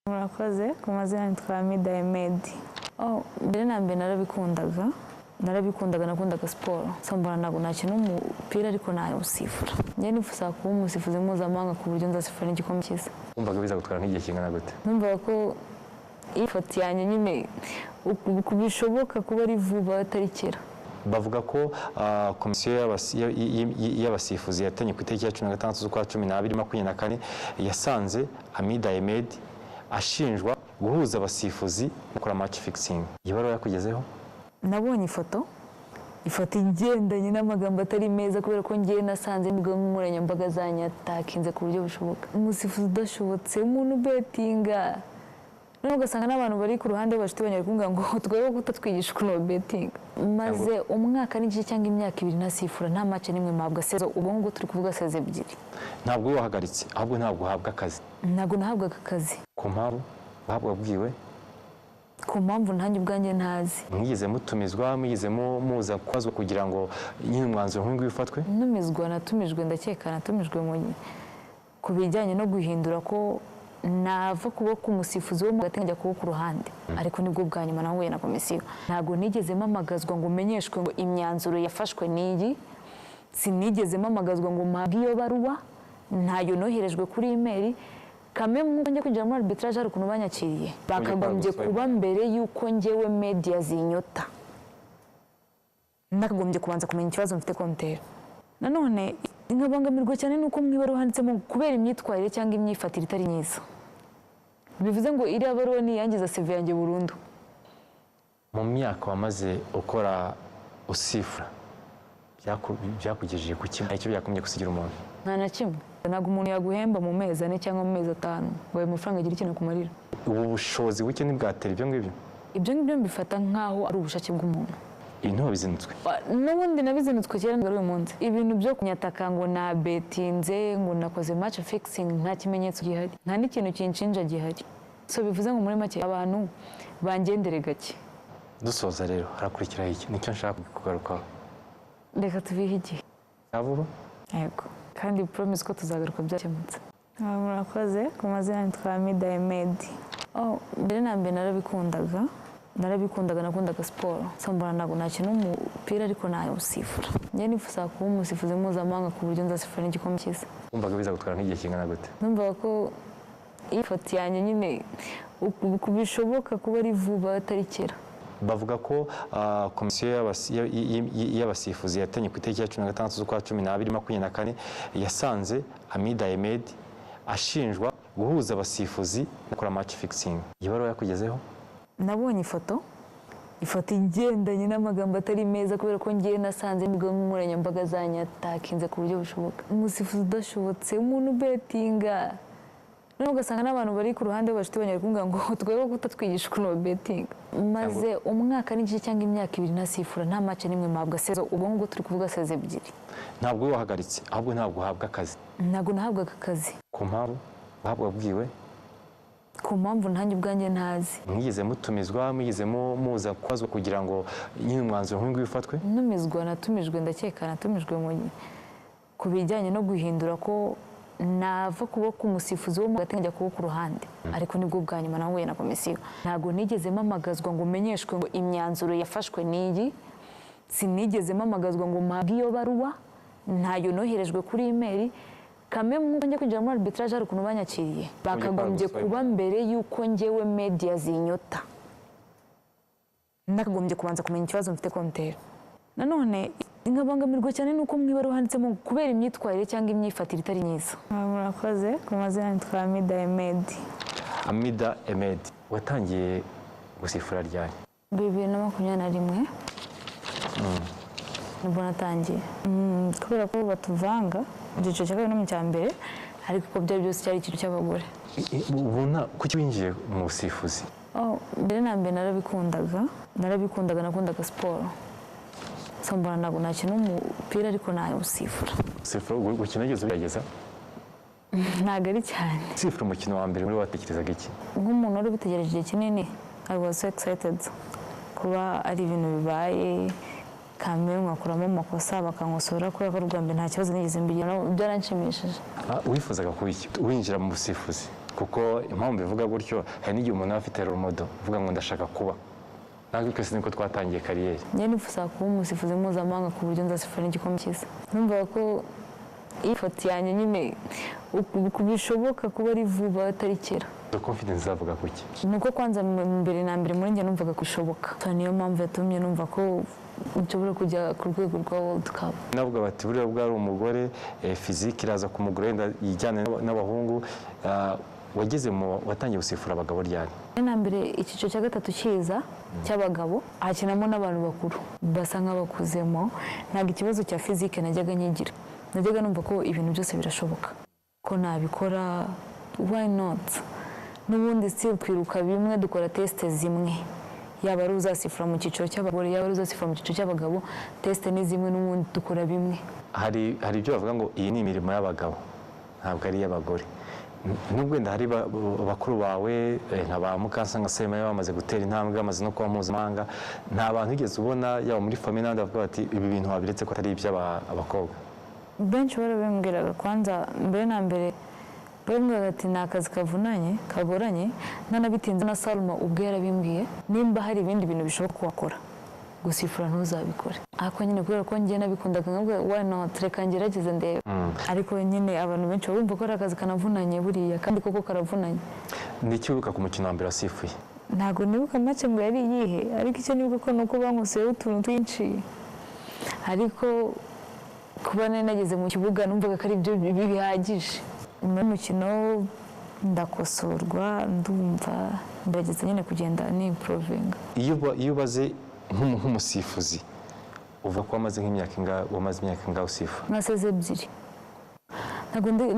Murakoze ku mazina nitwa Hamida Ahmed. Mbere na mbere nakundaga siporo. Mbona ntabwo nakina umupira ariko nawusifura. Njye nifuza kuba umusifuzi mpuzamahanga ku buryo nzasifura n'igikombe cy'isi. Wumvaga biza gutwara nk'igihe kingana gute? Numvaga ko ifoto yanjye nyine kubishoboka kuba ari vuba atari kera. Bavuga ko komisiyo y'abasifuzi yatanye ku itariki ya 16 z'ukwa 12 2024 yasanze Hamida Ahmed ashinjwa guhuza abasifuzi gukora match fixing. Ibaruwa yakugezeho? Nabonye ifoto igendanye n'amagambo atari meza kubera ko ngiye nasanze imbuga nkoranyambaga zanyatakinze ku buryo bushoboka. Umusifuzi udashobotse, umuntu betinga. None ugasanga n'abantu bari ku ruhande bashitibanya kumbwira ngo twebwe kutatwigisha ukuntu betinga. Maze umwaka n'igice cyangwa imyaka 2 nasifura nta match nimwe mabwa sezo. Ubwo ngo turi kuvuga sezo 2. Ntabwo wahagaritse, ahubwo ntabwo uhabwa akazi. Ntabwo nahabwaga akazi. Ku mpamvu babwiwe? Ku mpamvu ntanjye ubwanjye ntazi. Mwigeze mutumizwa, mwigeze muza kwazwa kugira ngo nyine umwanzuro nk'uyu ufatwe? Natumijwe ndakeka natumijwe ku bijyanye no guhindura ko nava kuba ku musifuzi wo mu gatenga kuba ku ruhande. Ariko nibwo bwa nyuma nahuye na komisiyo. Ntabwo nigeze mpamagazwa ngo menyeshwe ngo imyanzuro yafashwe n'iyi. Sinigeze mpamagazwa ngo mpabwe iyo baruwa. Ntayo noherejwe kuri email. Kame njye kujya muri arbitrage hari ukuntu banyakiriye. Bakagombye kuba mbere yuko njyewe media zinyota. Nakagombye kubanza kumenya ikibazo mfite kontere. Nanone inkabangamirwa cyane nuko mwibaruwa handitsemo kubera imyitwarire cyangwa imyifatire itari myiza. Bivuze ngo iri baruwa ni yangiza CV yanjye burundu. Mu myaka wamaze ukora usifura byakugejeje ku kimwe icyo byakomye gusigira umuntu? Nta na kimwe. Ntabwo umuntu yaguhemba mu mezi 4 cyangwa mu mezi 5 ngo ayo mafaranga agira ikintu kumarira. Ubu bushobozi buke ntibwatera ibyo ngibyo? Ibyo ngibyo mbifata nkaho ari ubushake bw'umuntu. Ibintu bizinutswe? N'ubundi nabizinutswe cyane ngari uyu munsi. Ibintu byo kunyataka ngo na betinze ngo nakoze match fixing nta kimenyetso gihari. Nta n'ikintu kinshinja gihari. So bivuze ngo muri make abantu bangendere gake. Dusoza rero harakurikiraho iki? Nicyo nshaka kugarukaho. Reka tubihe igihe. Vuba? Yego. Kandi promise ko tuzagaruka byakemutse. Murakoze ku mazina nitwa Hamida Ahmed. Mbere na mbere nakundaga siporo. Mbona ntabwo nakina umupira ariko nawusifura. Njye nifuza kuba umusifuzi mpuzamahanga ku buryo nzasifura n'igikombe cy'isi. Wumvaga biza gutwara nk'igihe kingana gute? Numvaga ko ifoto yanjye nyine kubishoboka kuba ari vuba atari kera. Bavuga ko komisiyo y'abasifuzi yatanye ku itariki ya 16 z'ukwa 12 2024 yasanze Hamida Ahmed ashinjwa guhuza abasifuzi gukora match fixing. Ibaruwa yakugezeho? Nabonye ifoto igendanye n'amagambo atari meza kubera ko ngiye nasanze imbuga nkoranyambaga zanyatakinze ku buryo bushoboka. Umusifuzi udashobotse, umuntu betinga. None ugasanga n'abantu bari ku ruhande bashitibanya kumbwira ngo twebwe kutatwigisha ukuntu betinga. Maze umwaka n'igice cyangwa imyaka 2 nasifura nta match nimwe mabwa sezo. Ubwo ngo turi kuvuga sezo 2. Ntabwo wahagaritse, ahubwo ntabwo uhabwa akazi. Ntabwo nahabwaga akazi. Ku mpamvu babwiwe? Ku mpamvu ntanjye ubwanjye ntazi. Mwigeze mutumizwa, mwigeze muza kwazwa kugira ngo nyine umwanzuro nk'uyu ufatwe? Natumijwe ndakeka natumijwe ku bijyanye no guhindura ko nava kuba ku musifuzi wo mu gatenga kuba ku ruhande. Ariko nibwo bwa nyuma nahuye na komisiyo. Ntabwo nigeze mpamagazwa ngo menyeshwe ngo imyanzuro yafashwe n'iyi. Sinigeze mpamagazwa ngo mpabwe iyo baruwa. Ntayo noherejwe kuri email. Kame njye kujya muri arbitrage hari ukuntu banyakiriye. Bakagombye kuba mbere yuko njyewe media zinyota. Nakagombye kubanza kumenya ikibazo mfite kontere. Nanone inkabangamirwa cyane nuko mwibaruwa handitsemo kubera imyitwarire cyangwa imyifatire itari myiza. Murakoze ku mazina nitwa Hamida Ahmed. Hamida Ahmed, watangiye gusifura ryari? 2021. Nibwo natangiye. Kubera ko batuvanga igice cya kabiri no mu cya mbere ariko ko byari byose cyari ikintu cy'abagore. Ubona kuki winjiye mu busifuzi? Mbere na mbere nakundaga siporo. Mbona ntabwo nakina umupira ariko nawusifura. Sifura gukina ugeze ubigeza? Ntabwo ari cyane. Sifura umukino wa mbere muri watekerezaga iki? Nk'umuntu wari ubitegereje igihe kinini, I was so excited kuba ari ibintu bibaye. Kame mwakuramo amakosa bakankosora kubera ko ubwa mbere nta kibazo nigeze mbigira. Byaranshimishije. Wifuzaga kuba iki winjira mu busifuzi? kuko impamvu bivuga gutyo hari n'igihe umuntu aba afite roromodo uvuga ngo ndashaka kuba natwe twese niko twatangiye kariyeri. njye nifuza kuba umusifuzi mpuzamahanga ku buryo nzasifura n'igikombe cyiza. numvaga ko iyi foto yanjye nyine bishoboka kuba ari vuba atari kera. confidence zavuga kuki? nuko kwanza mbere na mbere muri njye numvaga ko bishoboka, niyo mpamvu yatumye numva ko nshobora kujya ku rwego rwa World Cup. navuga bati buriya bwari umugore fizike iraza kumugura wenda yijyana n'abahungu. watangiye gusifura abagabo ryari? na mbere icyiciro cya gatatu kiza cy'abagabo hakinamo n'abantu bakuru basa nk'abakuzemo, ntabwo ikibazo cya fizike najyaga nyigira. najyaga numva ko ibintu byose birashoboka, ko nabikora, why not? n'ubundi si kwiruka bimwe dukora tesite zimwe, yaba ari uzasifura mu cyiciro cy'abagore yaba ari uzasifura mu cyiciro cy'abagabo, tesite ni zimwe n'ubundi dukora bimwe. hari ibyo bavuga ngo iyi ni imirimo y'abagabo ntabwo ari iy'abagore. nubwo wenda hari bakuru bawe nka ba Mukansanga Semaya bamaze gutera intambwe bamaze no kuba mpuzamahanga, nta bantu wigeze ubona yaba muri famille n'abandi bavuga bati ibi bintu wabiretse ko atari iby'abakobwa? benshi barabimbwiraga. kwanza mbere na mbere bambwiraga ati ni akazi kagoranye ntanabitinze. na Salma ubwe yarabimbwiye, nimba hari ibindi bintu bishoboka ko wakora gusifura ntuzabikore. ariko nyine kubera ko njye nabikundaga nkabwira why not, reka ngerageze ndebe. ariko nyine abantu benshi bumva ko ari akazi kanavunanye buriya, kandi koko karavunanye. Niki wibuka ku mukino wa mbere wasifuye? ntabwo nibuka make ngo yari iyihe, ariko icyo nibuka ko ni uko bankuseho utuntu twinshi. ariko kuba nari nageze mu kibuga numvaga ko ari byo bihagije. nyuma y'umukino ndakosorwa, ndumva ndageza nyine kugenda n'improvinga. iyo ubaze nk'umusifuzi uvuga ko wamaze imyaka ingahe usifa? naseze ebyiri.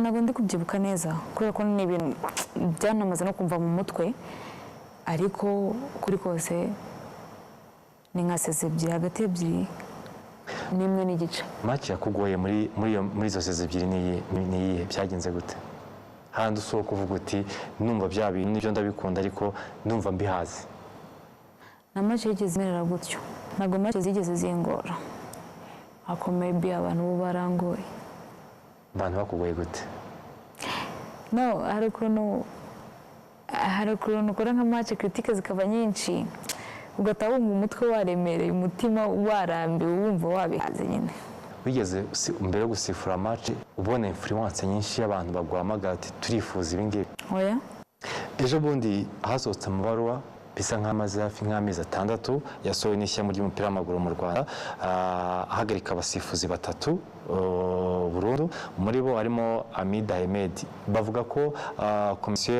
ntabwo ndi kubyibuka neza kubera ko ni ibintu byanamaze no kumva mu mutwe, ariko kuri kose ni nka seze ebyiri, hagati y'ebyiri n'imwe n'igice. Match yakugoye muri izo seze ebyiri ni iyihe? byagenze gute? handi usohoka uvuga uti numva bya bintu nibyo ndabikunda ariko numva mbihaze? na match yigeze imerera gutyo, ntabwo match zigeze zingora, hakomeye bi abantu bo barangoye. abantu bakugoye gute? no hari ukuntu ukora nka match critique zikaba nyinshi, ugataha wumva umutwe waremereye, umutima warambiwe, wumva wabihaze nyine. wigeze mbere yo gusifura match ubona influence nyinshi y'abantu baguhamagara ati turifuza ibi ngibi? oya. ejo bundi hasohotse amabaruwa bisa nk'amaze hafi nk'amezi 6 yasohowe n'ishyamba ry'umupira w'amaguru mu Rwanda ahagarika abasifuzi 3 burundu, muri bo harimo Amida Ahmed. bavuga ko komisiyo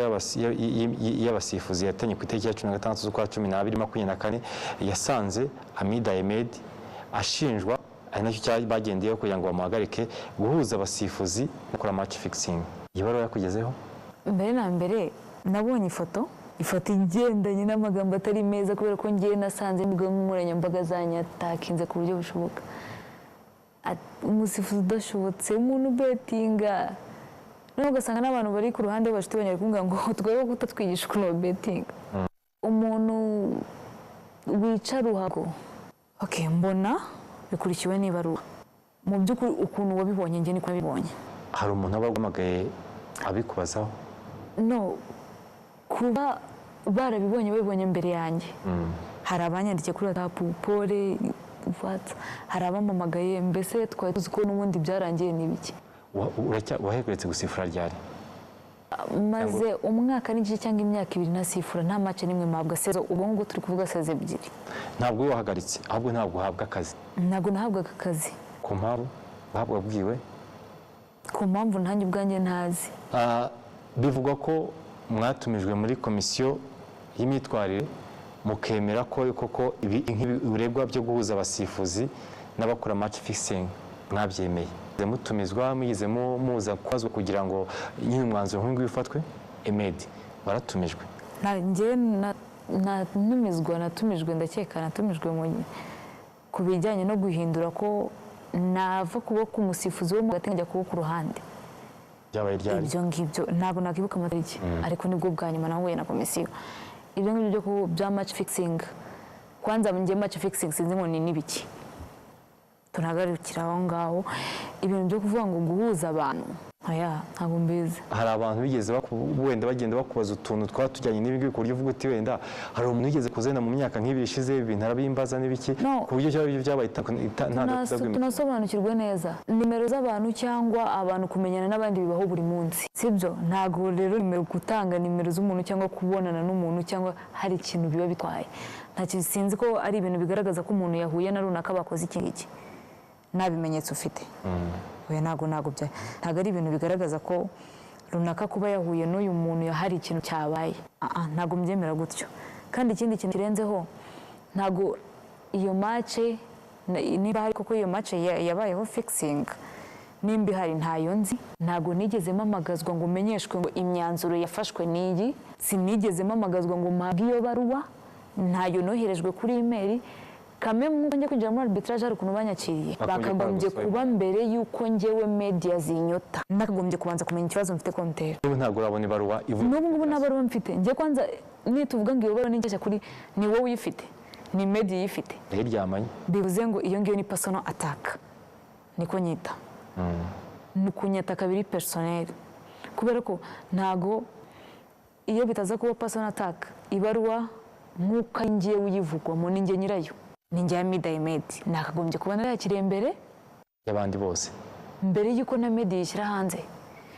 y'abasifuzi yatenye ku itariki ya 16 z'ukwa 12 2024 yasanze Amida Ahmed ashinjwa, ari nacyo bagendeyeho kugira ngo bamuhagarike, guhuza abasifuzi no gukora match fixing. iyi baruwa yakugezeho? mbere na mbere nabonye ifoto igendanye n'amagambo atari meza, kubera ko ngiye nasanze imbuga nkoranyambaga zanyatakinze ku buryo bushoboka. umusifuzi udashobotse, umuntu betinga, noneho ugasanga n'abantu bari ku ruhande bashite banyari kumbwira ngo twebwe kutatwigisha ukuntu babetinga. umuntu wica ruhago. mbona bikurikiwe n'ibaruwa. mu by'ukuri ukuntu wabibonye njye niko nabibonye. hari umuntu aba aguhamagaye abikubazaho? no, kuba babibonye mbere yanjye. hari abanyandikiye kuri WhatsApp, pole, hari abamamagaye, mbese twari tuzi ko n'ubundi byarangiye n'ibiki. wahegeretse gusifura ryari? maze umwaka n'igice cyangwa imyaka 2 ntasifura, nta match n'imwe mpabwa sezo. ubwo ngubwo turi kuvuga seze ebyiri. ntabwo wahagaritse, ahubwo ntabwo uhabwa akazi? ntabwo nahabwaga akazi. ku mpamvu wabwiwe? ku mpamvu ntanjye ubwanjye ntazi. bivugwa ko mwatumijwe muri komisiyo y'imyitwarire mukemera ko koko ibiregwa byo guhuza abasifuzi n'abakora match fixing mwabyemeye. mutumizwa mwigize muza kwazwa kugira ngo nyine umwanzuro nk'uyu wifatwe? Ahmed waratumijwe? njye natumijwe, ndakeka natumijwe ku bijyanye no guhindura ko nava kuba ku musifuzi wo mu gatenga njya kuba ku ruhande. byabaye ryari? ibyo ngibyo ntabwo nakwibuka amatariki, ariko nibwo bwa nyuma nahuye na komisiyo. ibyo ngibyo bya match fixing, kwanza njye match fixing sinzi ngo ni n'ibiki, tunagarukira aho ngaho. ibintu byo kuvuga ngo guhuza abantu aya ntabwo mbizi. hari abantu bigeze wenda bagenda bakubaza utuntu twatujyanye n'ibingibi ku buryo uvuga uti wenda hari umuntu wigeze kuzena mu myaka nk'ibiri ishize ibintu arabimbaza n'ibiki ku buryo byabaye tunasobanukirwe neza nimero z'abantu cyangwa abantu kumenyana n'abandi bibaho buri munsi, sibyo? Ntabwo rero nimero gutanga nimero z'umuntu cyangwa kubonana n'umuntu cyangwa hari ikintu biba bitwaye, sinzi ko ari ibintu bigaragaza ko umuntu yahuye na runaka bakoze iki ngiki nta bimenyetso ufite. Ntabwo ari ibintu bigaragaza ko runaka kuba yahuye n'uyu muntu hari ikintu cyabaye, ntabwo mbyemera gutyo. Kandi ikindi kintu kirenzeho, ntabwo iyo mace niba hari koko iyo mace yabayeho fixing, nimba ihari ntayo nzi, ntabwo nigeze mpamagazwa ngo menyeshwe ngo imyanzuro yafashwe n'iyi, sinigeze mpamagazwa ngo mpabwe iyo baruwa, ntayo noherejwe kuri email. Kame mwuko njye kwinjira muri arbitrage hari ukuntu banyakiriye, bakagombye kuba mbere y'uko njyewe media zinyota, nakagombye kubanza kumenya ikibazo mfite kontere. Ntabwo urabona ibaruwa n'ubu ngubu nta baruwa mfite, njye kwanza nituvuga ngo iyo baruwa ninjye kuri ni wowe uyifite, ni media uyifite, yaryamanye, bivuze ngo iyo ngiyo ni personal attack, niko nyita. Ni kunyataka biri personnel, kubera ko ntago iyo bitaza kuba personal attack, ibaruwa nk'uko ngiye uyivugwamo ni njye nyirayo, ni njye Hamida Ahmed, nakagombye kuba narakiriye mbere y'abandi bose, mbere y'uko na media yishyira hanze,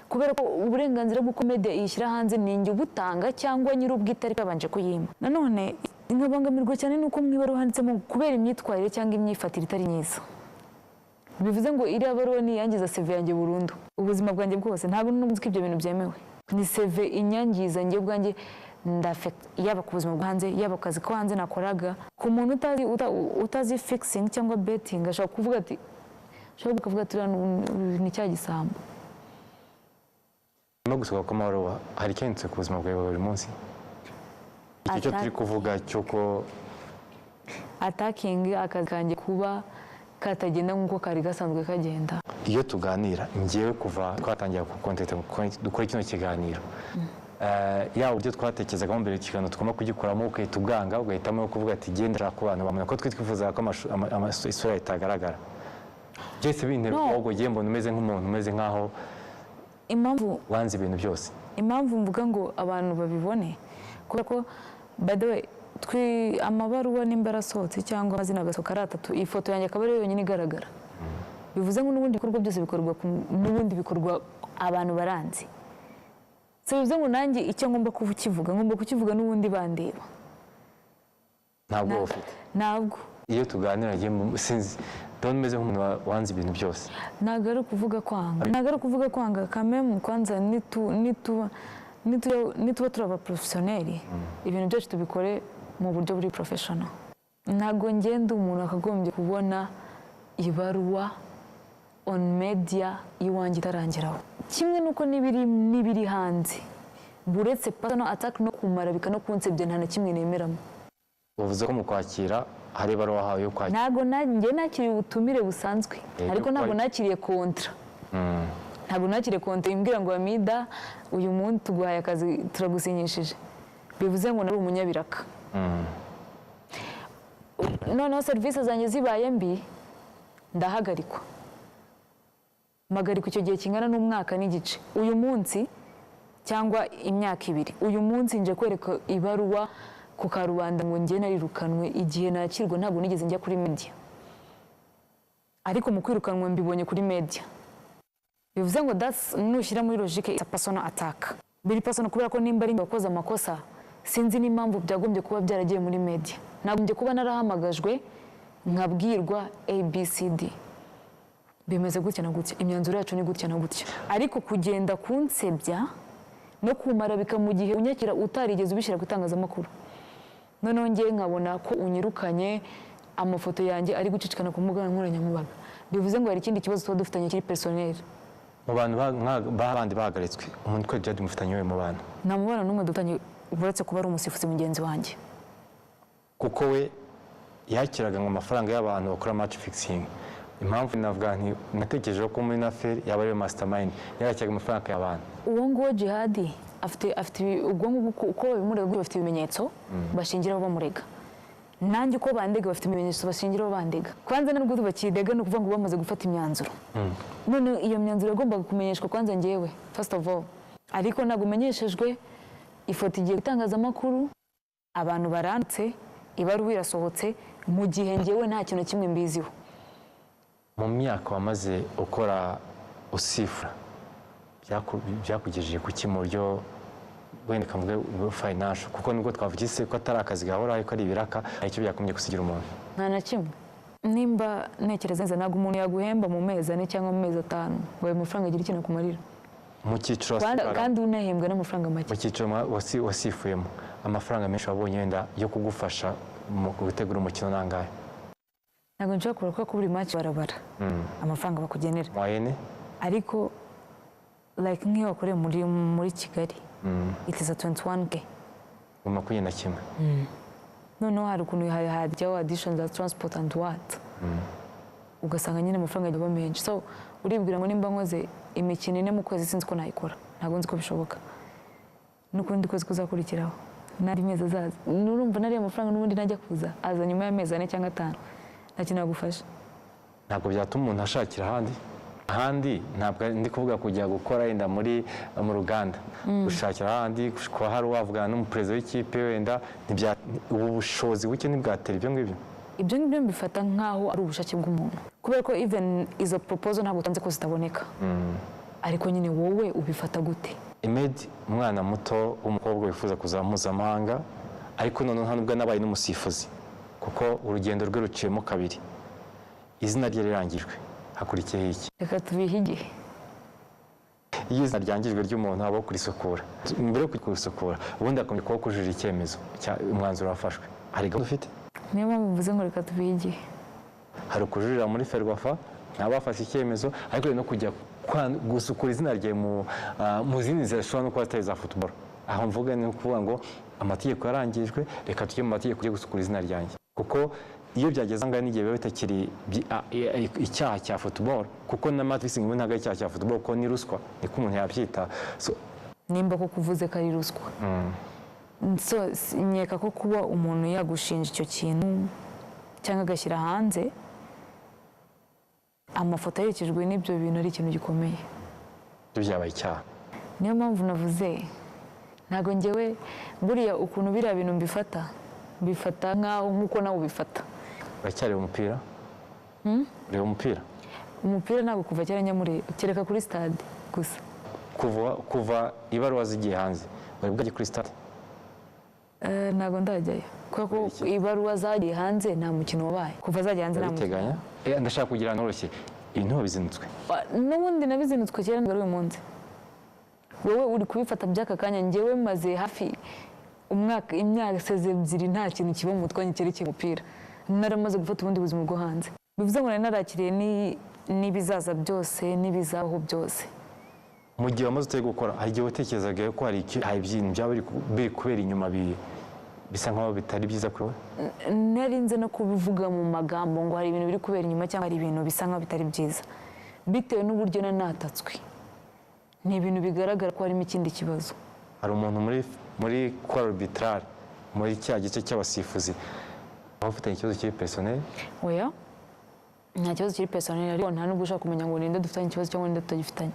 kubera ko uburenganzira bw'uko media yishyira hanze ni njye ubutanga cyangwa nyir'ubwite ariko abanje kuyima. Nanone nkabangamirwa cyane nuko mwibaruwa handitsemo kubera imyitwarire cyangwa imyifatire itari myiza, bivuze ngo iriya baruwa niyangiza CV yanjye burundu, ubuzima bwanjye bwose. Ntabwo nzi ko ibyo bintu byemewe, ni CV inyangiza njye ubwanjye yaba ku buzima bwo hanze, yaba ku kazi ko hanze nakoraga. Ku muntu utazi fixing cyangwa betting ashobora kuvuga ati ni cya gisambo. Nyuma gusohoka kw'amabaruwa hari icyanditse ku buzima bwawe buri munsi? Icyo cyo turi kuvuga cy'uko attacking akazi kanjye kuba katagenda nk'uko kari gasanzwe kagenda. Iyo tuganira njyewe kuva twatangira dukora kino kiganiro, yaba uburyo twatekerezaga mbere ikiganiro tugomba kugikoramo ugahita uganga ugahitamo kuvuga ati genda ku bantu bamenya ko twifuzaga ko isura itagaragara, byose bintera ubwoba, ngiye mbona umeze nk'umuntu umeze nk'aho wanze ibintu byose. Impamvu mvuga ngo abantu babibone kubera ko by the way amabaruwa nimba arasohotse cyangwa amazina agasohoka ari atatu, iyi foto yanjye akaba ari yonyine igaragara, bivuze ngo n'ubundi bikorwa byose bikorwa abantu baranzi. Bivuze ngo nanjye icyo ngomba kukivuga n'ubundi bandeba. Ntabwo ufite? Ntabwo. Iyo tuganira sinzi ndabona umeze nk'umuntu wanze ibintu byose. Ntabwo ari ukuvuga kwanga, kameme kwanza nituba turi abaprofesiyoneri, ibintu byacu tubikore mu buryo buri professional. Ntabwo ngenda umuntu akagombye kubona ibaruwa on media iwanjye itarangiraho, kimwe nuko n'ibiri hanze, buretse personal attack no kumarabika no kunsebya nta na kimwe nemeramo. Uvuze ko mu kwakira hari ibaruwa hawe yo kwakira? Ntabwo njye nakiriye ubutumire busanzwe, ariko ntabwo nakiriye kontra. Ntabwo nakiriye kontra imbwira ngo Hamida uyu munsi tuguhaye akazi turagusinyishije, bivuze ngo nari umunyabiraka. Noneho serivisi zanjye zibaye mbi ndahagarikwa, mpagarikwa icyo gihe kingana n'umwaka n'igice. Uyu munsi cyangwa imyaka 2, uyu munsi nje kwereka ibaruwa ku karubanda ngo njye narirukanwe, igihe nakirwa ntabwo nigeze njya kuri media, ariko mu kwirukanwa mbibonye kuri media. Bivuze ngo nushyira muri logique it's a personal attack, biri personal, kubera ko nimba ari wakoze amakosa sinzi n'impamvu byagombye kuba byaragiye muri media. Nagombye kuba narahamagajwe nkabwirwa ABCD bimeze gutya na gutya, imyanzuro yacu ni gutya na gutya, ariko kugenda kunsebya no kumarabika mu gihe unyakira utarigeze ubishyira ku itangazamakuru, noneho ngiye nkabona ko unyirukanye, amafoto yanjye ari gucicikana ku mbuga nkoranyambaga, bivuze ngo hari ikindi kibazo tuba dufitanye kiri personnel. Mu bantu bandi bahagaritswe, umuntu twari Djihad mufitanye we mu bantu? Nta mubano n'umwe dufitanye uretse kuba ari umusifuzi mugenzi wanjye, kuko we yakiraga ngo amafaranga y'abantu bakora match fixing. Impamvu navuga nti natekereje ko muri Naferi yaba ari mastermind, yakiraga amafaranga y'abantu. Uwo ngo Djihad afite ubwonko uko bimurega, bafite ibimenyetso bashingiraho bamurega. nanjye uko bandega bafite ibimenyetso bashingiraho bandega kwanza nubwo bakidega no kuvuga ngo bamaze gufata imyanzuro none iyo myanzuro yagombaga kumenyeshwa kwanza ngewe first of all ariko ntabwo umenyeshejwe ifoto igiye gutangazamakuru abantu baranditse ibaruwa irasohotse mu gihe ngewe nta kintu kimwe mbiziho. Mu myaka wamaze ukora usifura byakugejeje ku mu buryo wenda kavuga financial kuko nubwo twavugise ko atari akazi gahora ariko ari ibiraka icyo byakomeje gusigira umuntu nta na kimwe nimba ntekereza neza ntabwo umuntu yaguhemba mu mezi ane cyangwa mu mezi atanu ngo ayo mafaranga agire ikintu akumarira mu cyiciro kandi unahembwa n'amafaranga make. Mu cyiciro wasifuyemo amafaranga menshi wabonye wenda yo kugufasha mu gutegura umukino nangahe? Ntabwo nshobora kuvuga ko buri match barabara amafaranga bakugenera ariko like nk'iyo wakoreye muri Kigali it is a 21k mu 21 noneho hari ukuntu hajyaho addition za transport and what ugasanga nyine amafaranga yaba menshi so uribwira ngo nimba nkoze imikino ine mu kwezi sinzi ko nayikora ntabwo nzi ko bishoboka n'ukundi kwezi kuzakurikiraho nari mezi azaza nurumva nari amafaranga n'ubundi najya kuza aza nyuma y'amezi 4 cyangwa 5 nta kintu nagufasha ntabwo byatuma umuntu ashakira ahandi ntabwo ndi kuvuga kujya gukora yenda mu ruganda gushakira ahandi kuba hari wavugana n'umuperezida w'ikipe wenda ubu bushobozi buke ntibwatera ibyo ngibyo mbifata nk'aho ari ubushake bw'umuntu kubera ko even izo proposal ntabwo utanze ko zitaboneka ariko nyine wowe ubifata gute? Imedi umwana muto w'umukobwa wifuza kuzaba mpuzamahanga ariko noneho nta nubwo nabaye n'umusifuzi kuko urugendo rwe ruciyemo kabiri izina rye rirangijwe hakurikiyeho iki? Reka tubihige. Iyo izina ryangijwe ry'umuntu aba kurisukura mbere yo kurisukura ubundi akomeye kuba kujurira icyemezo umwanzuro wafashwe hari gahunda ufite? Niyo mpamvu mvuze ngo reka tubihige. Hari ukujurira muri Ferwafa ntabafashe icyemezo ariko no kujya gusukura izina rye mu zindi nzira zishobora no kuba zitari za football. Aho mvuga ni ukuvuga ngo amategeko yarangijwe reka tujye mu mategeko yo gusukura izina ryanjye kuko iyo byageze angana n'igihe biba bitakiri icyaha cya football kuko n'amatricing ubu ntabwo ari icyaha cya football kuko ni ruswa niko umuntu yabyita nimba ko kuvuze ko ari ruswa so nkeka ko kuba umuntu yagushinja icyo kintu cyangwa agashyira hanze amafoto yerekejwe n'ibyo bintu ari ikintu gikomeye byabaye icyaha. Niyo mpamvu navuze ntabwo ngewe buriya ukuntu biriya bintu mbifata nk'uko nawe ubifata. Uracyari umupira? Ureba umupira ntabwo kuva kera nyamureba kereka kuri stade gusa. Kuva ibaruwa zigiye hanze wari bwagiye kuri stade? Ntabwo ndajyayo kuko ibaruwa zagiye hanze nta mukino wabaye kuva zagiye hanze nta mukino. Ndashaka kugira noroshye ibintu wabizinutswe n'ubundi nabizinutswe kera ngo ari uyu munsi wowe uri kubifata by'aka kanya ngewe maze hafi imyaka 2 nta kintu kiba mu mutwe cyerekeye umupira naramaze gufata ubundi buzima bwo hanze bivuze ngo nari narakiriye n'ibizaza byose n'ibizaho byose. Mu gihe wamaze utari gukora hari igihe watekerezaga ko hari ibintu byaba biri kubera inyuma bisa nkaho bitari byiza kuri wowe? Narinze no kubivuga mu magambo ngo hari ibintu biri kubera inyuma cyangwa hari ibintu bisa nkaho bitari byiza bitewe n'uburyo nanatatswe ni ibintu bigaragara ko harimo ikindi kibazo. Hari umuntu muri cour arbitrale muri cya gice cy'abasifuzi bafitanye ikibazo kiri personnel? Oya nta kibazo kiri personnel ariko nta nubwo ushaka kumenya ngo ninde dufitanye ikibazo cyangwa ninde tutagifitanye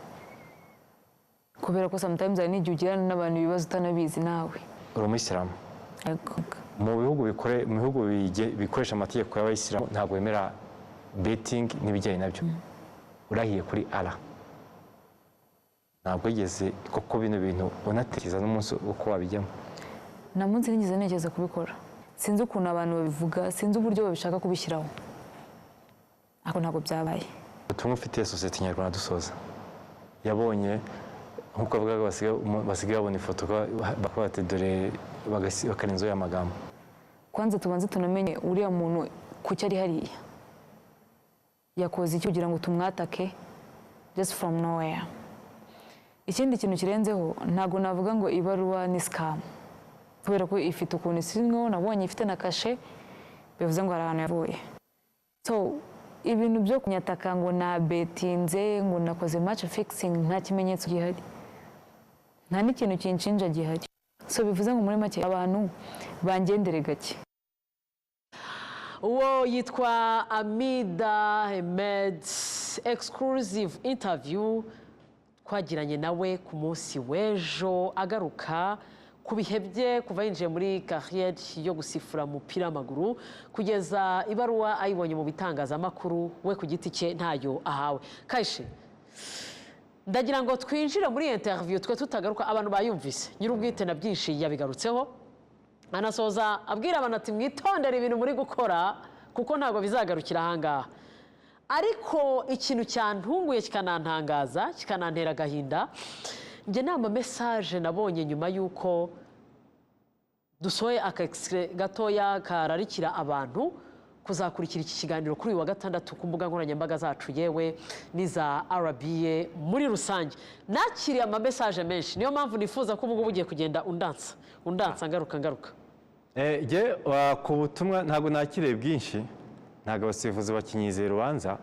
kubera ko sometimes hari n'igihe ugirana n'abantu ibibazo utanabizi nawe. Uri umuyisilamu? Mu bihugu bikoresha amategeko y'abayisilamu ntabwo bemera betting n'ibijyanye nabyo. Urahiye kuri Allah ntabwo yigeze koko bino bintu unatekereza n'umunsi uko wabijyamo? Nta munsi nigeze ntekereza kubikora sinzi ukuntu abantu babivuga sinzi uburyo babishaka kubishyiraho ariko ntabwo byabaye. Ubutumwa ufitiye sosiyete nyarwanda dusoza yabonye nk'uko bavuga basigaye babona ifoto bakabate dore bakarenzaho y'amagambo. Kwanza tubanze tunamenye uriya muntu kuki ari hariya yakoze iki kugira ngo tumwatake just from nowhere. Ikindi kintu kirenzeho ntabwo navuga ngo ibaruwa ni scam kubera ko ifite ukuntu isinwo nabonye ifite na kashe bivuze ngo hari ahantu yavuye. So ibintu byo kunyataka ngo na betinze ngo nakoze match fixing nta kimenyetso gihari nta n'ikintu kinshinja gihari so bivuze ngo muri make abantu bangendere gake uwo yitwa Amida Ahmed, exclusive interview twagiranye nawe ku munsi w'ejo agaruka ku bihe bye kuva yinjiye muri carrière yo gusifura umupira w'amaguru kugeza ibaruwa ayibonye mu bitangazamakuru we ku giti cye ntayo ahawe. Kayishe, ndagira ngo twinjire muri interview twe tutagaruka abantu bayumvise nyir'ubwite na byinshi yabigarutseho anasoza abwira abantu ati mwitondere ibintu muri gukora kuko ntabwo bizagarukira ahangaha. Ariko ikintu cyantunguye kikanantangaza kikanantera agahinda njye nama message nabonye nyuma yuko dusohoye akextrait gatoya kararikira abantu kuzakurikira iki kiganiro kuri uyu wa gatandatu ku mbuga nkoranyambaga zacu yewe n'iza RBA muri rusange. Nakiriye ama message menshi niyo mpamvu nifuza ko ubu ugiye kugenda undansa ngaruka. Je ku butumwa ntabwo nakiriye bwinshi, ntabwo abasifuzi bakinyizera urubanza.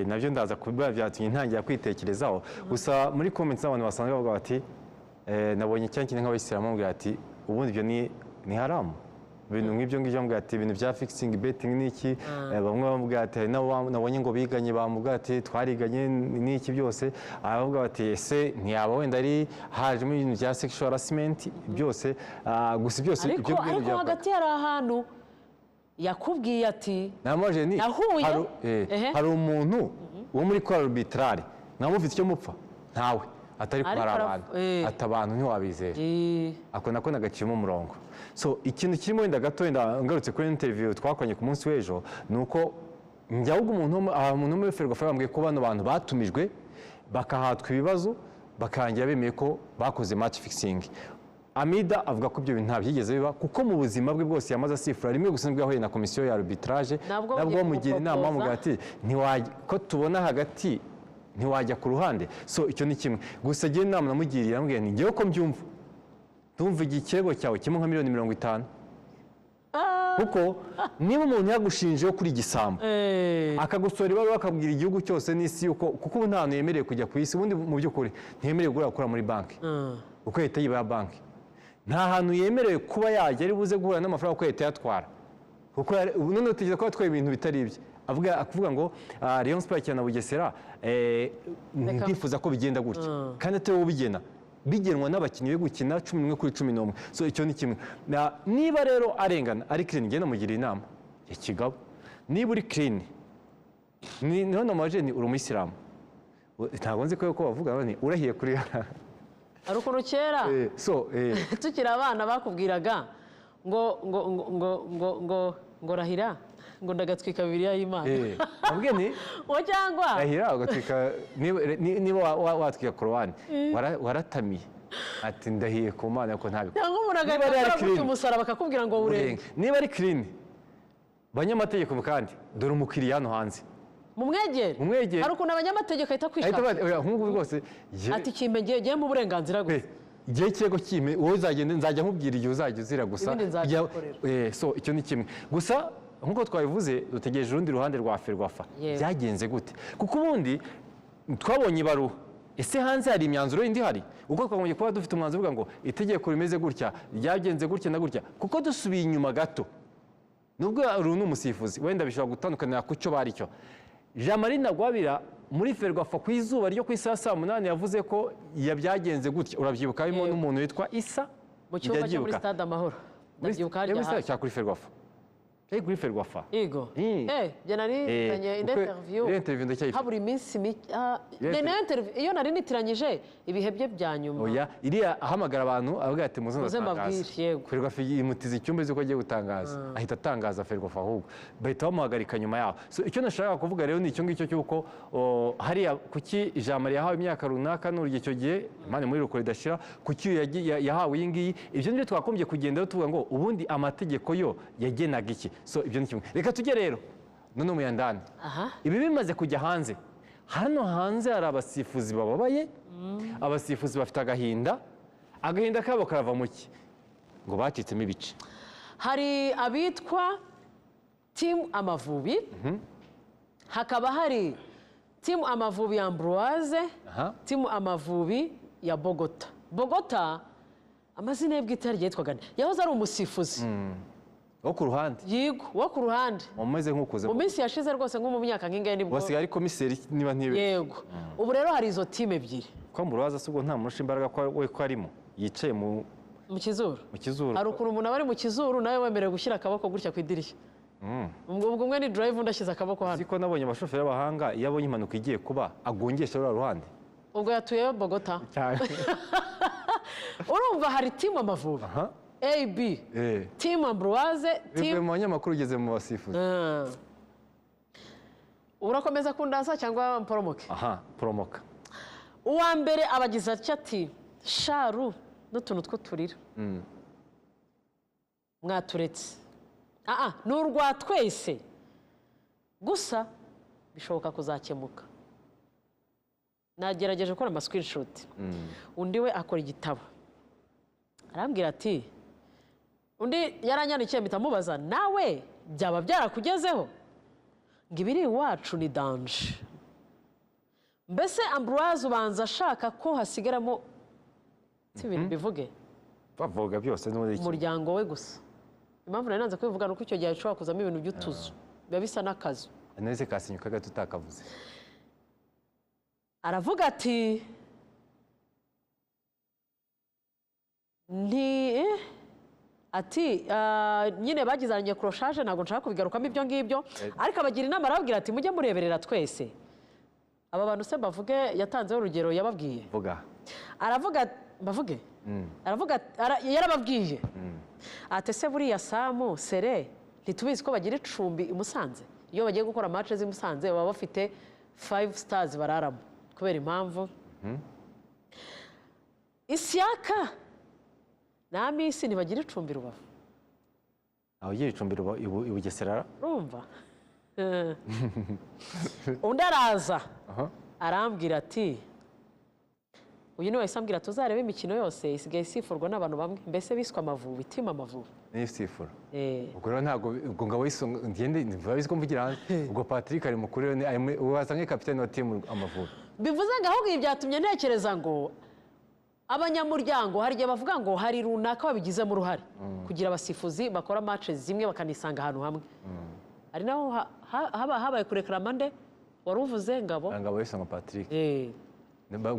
Nabyo ndaza kubiba byatumye ntangira kwitekerezaho. Gusa muri comments abantu basanzwe bavuga bati nabonye cyankine nk'abayisilamu bambwira ati ubundi ibyo ni haramu. Ibintu nk'ibyo ngibyo bambwira ati ibintu bya fixing betting niki, bamwe bambwira ati nabonye ngo biganye bambwira ati twariganye niki byose, abavuga bati ese ntiyaba wenda ari hajemo ibintu bya sexual harassment byose, gusa byose ibyo bintu bya hagati hari ahantu yakubwiye ati namaje ni hari umuntu wo muri kwa arbitrary namufite icyo mupfa ntawe atari kwara abantu atabantu ntiwabizera ako nako nagacimo umurongo. So ikintu kirimo wenda gato wenda ngarutse kuri interview twakonye ku munsi w'ejo nuko njyaho umuntu muri Ferwafa bambwiye ko bano bantu batumijwe bakahatwa ibibazo bakangira bemeye ko bakoze match fixing. Amida avuga ko ibyo bintu ntabyigeze biba kuko mu buzima bwe bwose yamaze asifura rimwe gusa nibwo yahuye na komisiyo ya arbitrage nabwo bamugira inama bamugira ati ko tubona hagati ntiwajya ku ruhande. So icyo ni kimwe gusa agiye inama namugiriye amubwira nti ngewe ko mbyumva ndumva igikego cyawe kimwe nka $50,000,000 kuko niba umuntu yagushinjeho kuri gisambo akagusora ibaruwa akabwira igihugu cyose n'isi yuko kuko ubu nta hantu yemerewe kujya ku isi ubundi mu by'ukuri ntiyemerewe gukora muri banki kuko leta yiba ya banki nta hantu yemerewe kuba yajya ari buze guhura n'amafaranga kuko leta yatwara kuko none utegereza ko yatwaye ibintu bitari ibye akuvuga ngo Rayon Sports na Bugesera ndifuza ko bigenda gutya kandi atari wowe ubigena bigenwa n'abakinnyi bo gukina 11 kuri 11. So icyo ni kimwe niba rero arengana ari clean ngena mugira inama ya kigabo niba uri clean none amaje ni uri umuyisilamu ntabwo nzi ko bavuga bane urahiye kuri ariko kera tukira abana bakubwiraga ngo rahira ngo ndagatwika Bibiliya y'Imana abwiye ni cyangwa rahira ugatwika niba watwika Korowani waratamiye ati ndahiye ku Mana ko ntabiko cyangwa umuntu agakora umusaraba bakakubwira ngo urenge niba ari clean banyamategeko kandi dore umukiriya hano hanze mumwegere hari ukuntu abanyamategeko ahita kwishaka nk'ubu rwose ati kimpe ngiye mu burenganzira gusa igihe kirego kimpe wowe uzagenda nzajya nkubwira igihe uzajya uzira gusa so icyo ni kimwe gusa nk'uko twabivuze dutegereje urundi ruhande rwa Ferwafa byagenze gute kuko ubundi twabonye ibaruwa ese hanze hari imyanzuro yindi hari uko twagombye kuba dufite umwanzuro uvuga ngo itegeko rimeze gutya ryagenze gutya na gutya kuko dusubiye inyuma gato nubwo uru ni umusifuzi wenda bishobora gutandukanira ku cyo bari cyo Jean-Marie Ntagwabira muri Ferwafa ku izuba ryo ku isaha 8 yavuze ko yabyagenze gutya urabyibuka harimo n'umuntu witwa Isa mu cyumba cyo muri Stade Amahoro ndabyibuka harya cya kuri Ferwafa kuri Ferwafa yego bya nari tanye interview haburi iminsi iyo nari nitiranyije ibihe bye bya nyuma oya iriya ahamagara abantu avuga ati muzandatangaza Ferwafa imutiza icyumba cyo agiye gutangaza ahita atangaza Ferwafa ahubwo bahita bamuhagarika nyuma yaho. So icyo nashaka kuvuga rero ni icyo ngicyo cyuko hariya kuki Jean-Marie yahawe imyaka runaka n'uryo icyo gihe Imana muri rukore dashira kuki yahawe iyi ngiyi ibyo nibyo twakombye kugenda tuvuga ngo ubundi amategeko yo yagenaga iki. So ibyo ni kimwe reka tujye rero none umuyandani ibi bimaze kujya hanze hano hanze hari abasifuzi bababaye abasifuzi bafite agahinda kabo karava mu ki ngo bacitsemo ibice. Hari abitwa Team Amavubi hakaba hari Team Amavubi ya Ambroise Team Amavubi ya Bogota amazina ye bwite yitwaga yahoze ari umusifuzi wo ku ruhande yigo wo ku ruhande umeze nk'ukuze mu minsi yashize rwose nko mu myaka nk'ingahe nibwo wasigaye ari komiseri niba ntibe yego ubu rero hari izo timu ebyiri ko Ambroise se ubwo nta murusha imbaraga ko we ko arimo yicaye mu kizuru kizuru hari ukuntu umuntu aba ari mu kizuru nawe wemerewe gushyira akaboko gutya ku idirishya ubwo umwe ni drive undi ashyize akaboko hano siko nabonye abashoferi b'abahanga iyo abonye impanuka igiye kuba agungesha ruriya ruhande ubwo yatuye Bogota urumva hari timu Amavubi AB timu Ambroise timu mu banyamakuru ugeze mu basifuzi urakomeza kundansa cyangwa mporomoke poromoka uwa mbere abagize atya ati sharu n'utuntu two turira mwaturetse ni urwa twese gusa bishoboka kuzakemuka nagerageje gukora ama screenshot undi we akora igitabo arambwira ati undi yaranyandikiye mpita mubaza nawe byaba byarakugezeho ngo ibiri iwacu ni danje mbese Ambroise ubanza ashaka ko hasigaramo si ibintu bivuge bavuga byose umuryango we gusa impamvu nari nanze kubivuga nuko icyo gihe hashobora kuzamo ibintu by'utuzu biba bisa n'akazu neze kasinyuka gato utakavuze aravuga ati nyine bagizanye kuroshaje ntabwo nshaka kubigarukamo ibyo ngibyo ariko abagira inama arababwira ati mujye mureberera twese aba bantu se bavuge yatanzeho urugero yababwiye aravuga bavuge yarababwiye ati se buriya Samu Sere ntitubizi ko bagira icumbi i Musanze iyo bagiye gukora match z'i Musanze baba bafite 5 stars bararamo kubera impamvu Ishyaka na Misi ntibagira icumbi Rubavu aho ugira icumbi i Bugesera urumva undi araza arambwira ati uyu niwe wahise ambwira tuzarebe imikino yose isigaye isifurwa n'abantu bamwe mbese biswe Amavubi timu Amavubi n'isifura ubwo rero ntabwo ubwo ngabo ngende babizi ko mvugira hanze ubwo Patrick ari mukuru waza nk'ikapiteni wa timu Amavubi bivuze ngo ahubwo ibi byatumye ntekereza ngo abanyamuryango hari igihe bavuga ngo hari runaka babigizemo uruhare kugira abasifuzi bakora match zimwe bakanisanga ahantu hamwe ari naho habaye kurekarama nde wari uvuze ngabo wese ngo Patrick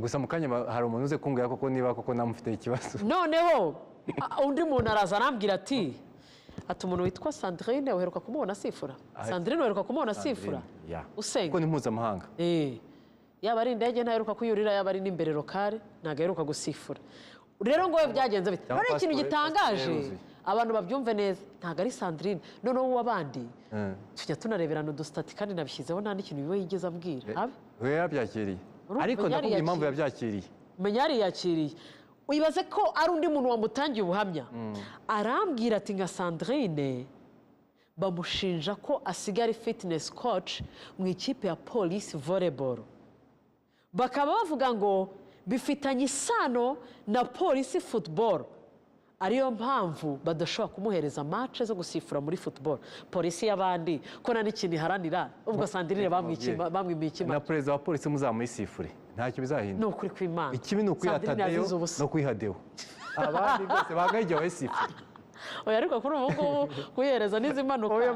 gusa mu kanya hari umuntu uze kumbwira koko niba koko namufite ikibazo noneho undi muntu araza arambwira ati umuntu witwa Sandrine uheruka kumubona asifura Sandrine uheruka kumubona asifura usenga kuko ni mpuzamahanga yaba ari indege ntaheruka kuyurira yaba ari n'imbere lokale ntabwo aheruka gusifura rero ngo we byagenze bite rero ikintu gitangaje abantu babyumve neza ntabwo ari Sandrine noneho uw'abandi tujya tunareberana udusitati kandi nabishyizeho nta n'ikintu biba yigeze abwira we yabyakiriye ariko ndakubwira impamvu yabyakiriye menya yariyakiriye wibaze ko ari undi muntu wamutangiye ubuhamya arambwira ati nka Sandrine bamushinja ko asigaye ari fitness coach mu ikipe ya Police Volleyball bakaba bavuga ngo bifitanye isano na Police Football ariyo mpamvu badashobora kumuhereza match zo gusifura muri football polisi y'abandi ko nta n'ikintu iharanira ubwo Sandrine bamwimiye ikima na perezida wa polisi muzamuyisifure ntacyo bizahindura ni ukuri kw'Imana ikibi ni ukwihatadeyo no kwihadeho abandi bose bagahiye bayisifure oya ariko kuri ubu ngubu kuyihereza n'izi mpanuka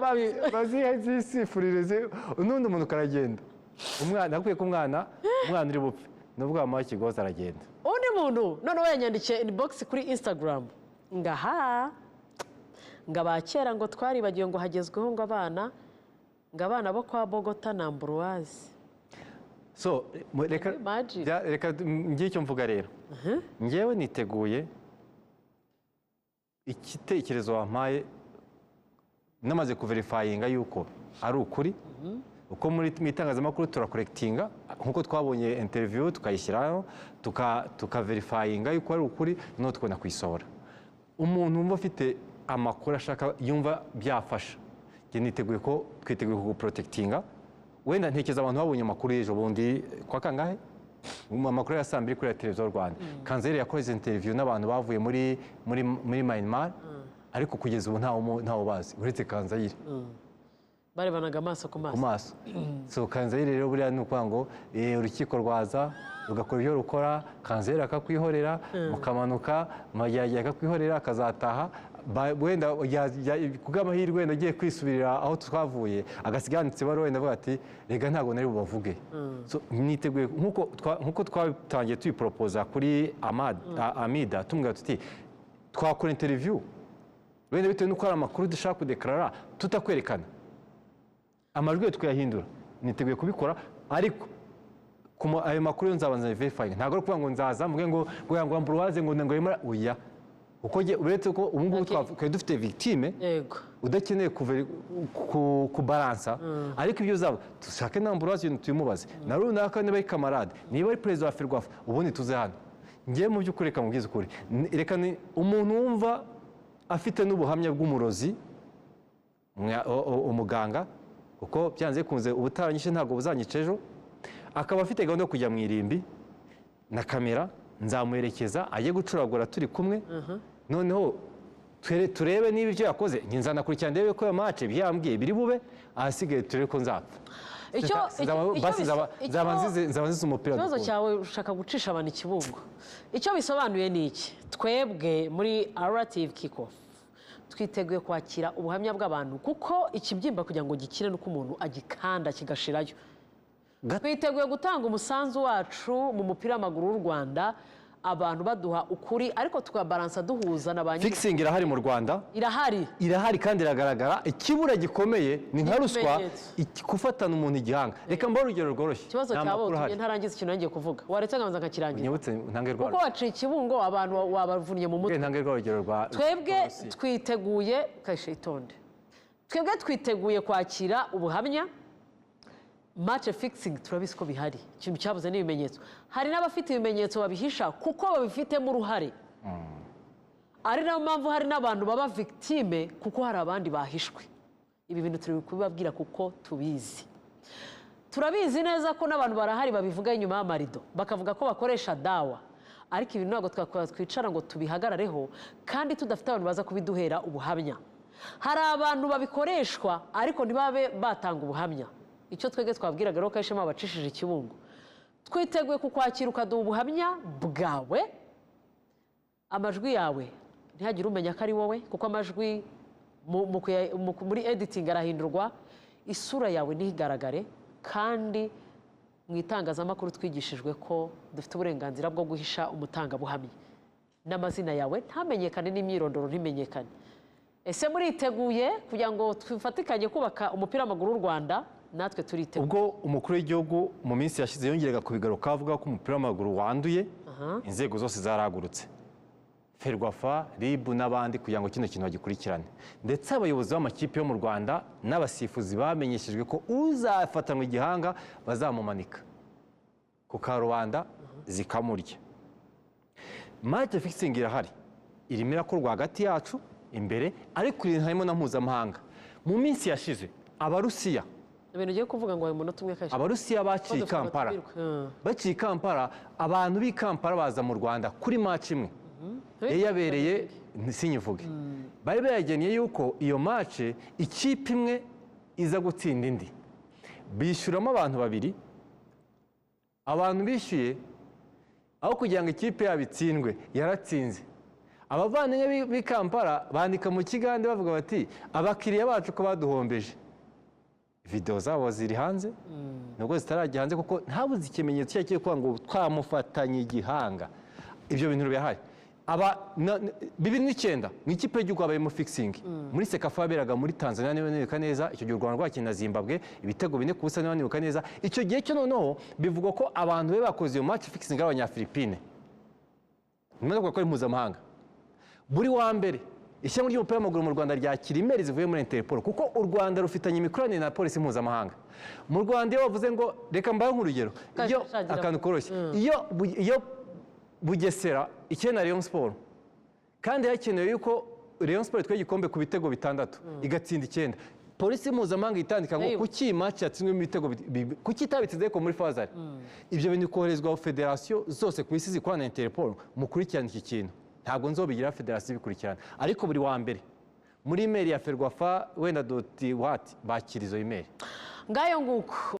bazisifuririze n'undi muntu karagenda umwana akwiye ko umwana uri bupfe nubwo wamuha ikigozi aragenda undi muntu noneho yanyandikiye inbox kuri Instagram ngaha ngo abakera ngo twaribagiwe ngo hagezweho ngo abana bo kwa Bogota na Ambroise so reka ngiye icyo mvuga rero ngewe niteguye igitekerezo wampaye namaze kuverifayinga yuko ari ukuri uko mu itangazamakuru turakorekitinga nk'uko twabonye interview tukayishyiraho tukaverifayinga yuko ari ukuri noneho tukabona kuyisohora umuntu wumva afite amakuru ashaka yumva byafasha niteguye ko twiteguye kuguprotekitinga wenda ntekereza abantu babonye amakuru y'ejo bundi kwa kangahe amakuru ya saa mbiri kuri televiziyo Rwanda Kanzeri yakoze interview n'abantu bavuye muri Myanmar ariko kugeza ubu ntawo bazi uretse Kanzayire barebanaga amaso ku maso. So Kanzayire rero buriya ni ukuvuga ngo urukiko rwaza rugakora ibyo rukora, Kanzayire akakwihorera, mukamanuka Majyajya akakwihorera akazataha, wenda kubw'amahirwe wenda agiye kwisubirira aho twavuye agasiga yanditse baruwa wenda avuga ati rega ntabwo nari bubavuge. So niteguye nk'uko twatangiye tuyiporopoza kuri Amida tumubwira tuti twakora interview wenda bitewe n'uko hari amakuru dushaka kudekarara tutakwerekana amajwi tukayahindura, niteguye kubikora, ariko ayo makuru yo nzabanza verifying, ntabwo ari ukuvuga ngo nzaza mvuge ngo Ambroise ngo yemera oya, kuko uretse ko ubu ngubu twari dufite victime udakeneye kubaransa, ariko ibyo uzaba dushake na Ambroise ibintu tubimubaze na runaka, niba ari kamarade, niba ari perezida wa Ferwafa, ubundi tuze hano. Ngewe mu by'ukuri reka mubwize ukuri, reka ni umuntu wumva afite n'ubuhamya bw'umurozi umuganga, kuko byanze bikunze ubutaranyishe ntabwo buzanyica ejo, akaba afite gahunda yo kujya mu irimbi na kamera, nzamuherekeza ajye gucuragura turi kumwe, noneho turebe niba ibyo yakoze nzanakurikirana ndebe ko iyo match byambwiye biri bube, ahasigaye turebe ko nzapfa. Nzaba nzize umupira. Ikibazo cyawe ushaka gucisha abantu ikibungo, icyo bisobanuye ni iki? Twebwe muri RTV Kickoff twiteguye kwakira ubuhamya bw'abantu, kuko ikibyimba kugira ngo gikire nuko umuntu agikanda kigashirayo. Twiteguye gutanga umusanzu wacu mu mupira w'amaguru w'u Rwanda, abantu baduha ukuri, ariko tukabaransa duhuza na banki. Fixing irahari mu Rwanda, irahari kandi iragaragara. Ikibura gikomeye ni nka ruswa, gufatana umuntu igihanga. Reka mbaho urugero rworoshye. Ikibazo cyabo ntarangiza ikintu nangiye kuvuga, waretse nkabanza nkakirangiza. Nyibutse ntange rwa, kuko waciye ikibungo abantu wabavunnye mu mutwe. Ntange rwa urugero rwa. Twebwe twiteguye kashe itonde, twebwe twiteguye kwakira ubuhamya. Match fixing turabizi ko bihari, ikintu cyabuze n'ibimenyetso. Hari n'abafite ibimenyetso babihisha kuko babifitemo uruhare, ari nayo mpamvu hari n'abantu baba victime kuko hari abandi bahishwe. Ibi bintu turi kubibabwira kuko tubizi, turabizi neza ko n'abantu barahari babivuga inyuma y'amarido, bakavuga ko bakoresha dawa, ariko ibi ntabwo twicara ngo tubihagarareho kandi tudafite abantu baza kubiduhera ubuhamya. Hari abantu babikoreshwa ariko ntibabe batanga ubuhamya. Icyo twebwe twabwiraga rero Kayishema abacishije ikibungo, twiteguye kukwakira ukaduha ubuhamya bwawe, amajwi yawe ntihagire umenya ko ari wowe, kuko amajwi muri editing arahindurwa, isura yawe ntigaragare, kandi mu itangazamakuru twigishijwe ko dufite uburenganzira bwo guhisha umutangabuhamya, n'amazina yawe ntamenyekane n'imyirondoro ntimenyekane. Ese muriteguye kugira ngo twifatikanye kubaka umupira w'amaguru w'u Rwanda? Natwe turiteguye. Ubwo umukuru w'igihugu mu minsi yashize yongeraga kubigaruka avuga ko umupira w'amaguru wanduye, inzego zose zaragurutse, Ferwafa, RIB n'abandi, kugira ngo kino kintu bagikurikirane, ndetse abayobozi b'amakipe yo mu Rwanda n'abasifuzi bamenyeshejwe ko uzafatanwa igihanga bazamumanika ku karubanda zikamurya. Match fixing irahari, irimo irakorwa hagati yacu imbere, ariko harimo na mpuzamahanga. Mu minsi yashize Abarusiya, ibintu ugiye kuvuga ngo umunota umwe Kayishema, Abarusiya baciye i Kampala, abantu b'i Kampala baza mu Rwanda kuri match imwe yabereye sinyivuge, bari bayageneye yuko iyo match ikipe imwe iza gutsinda indi, bishyuramo abantu babiri. Abantu bishyuye aho kugira ngo ikipe yabo itsindwe yaratsinze. Abavandimwe b'i Kampala bandika mu kigande bavuga bati abakiriya bacu ko baduhombeje. Video zabo ziri hanze, nubwo zitarajya hanze kuko ntabuze ikimenyetso cyo kuvuga ngo twamufatanye igihanga. Ibyo bintu bihari. 2009 mu ikipe y'igihugu habayemo fixing muri Sekafa yaberaga muri Tanzania, niba nibuka neza, icyo gihe u Rwanda rwakina Zimbabwe ibitego 4-0, niba nibuka neza. Icyo gihe cyo noneho bivugwa ko abantu be bakoze iyo match fixing ari abanyafilipine, nyuma yo gukora impuzamahanga. Buri wa mbere ishyamba ry'umupira w'amaguru mu Rwanda ryakira imeri zivuye muri Interpol, kuko u Rwanda rufitanye imikoranire na polisi mpuzamahanga. Mu Rwanda iyo bavuze ngo reka mbahe nk'urugero, iyo akantu koroshye, iyo Bugesera ikina Rayon Sport kandi hakenewe yuko Rayon Sport itwaye igikombe ku bitego 6 igatsinda 9, polisi mpuzamahanga itandika ngo kuki match yatsinzwe mu bitego kuki itabitsinze ko muri fazari. Ibyo bintu koherezwa federation zose ku isi zikorana na Interpol mu kurikirana iki kintu. Ntabwo nzobigira federation bikurikirana, ariko buri wa mbere muri imeri ya ferwafa wenda doti wati bakira izo imeri ngayo nguko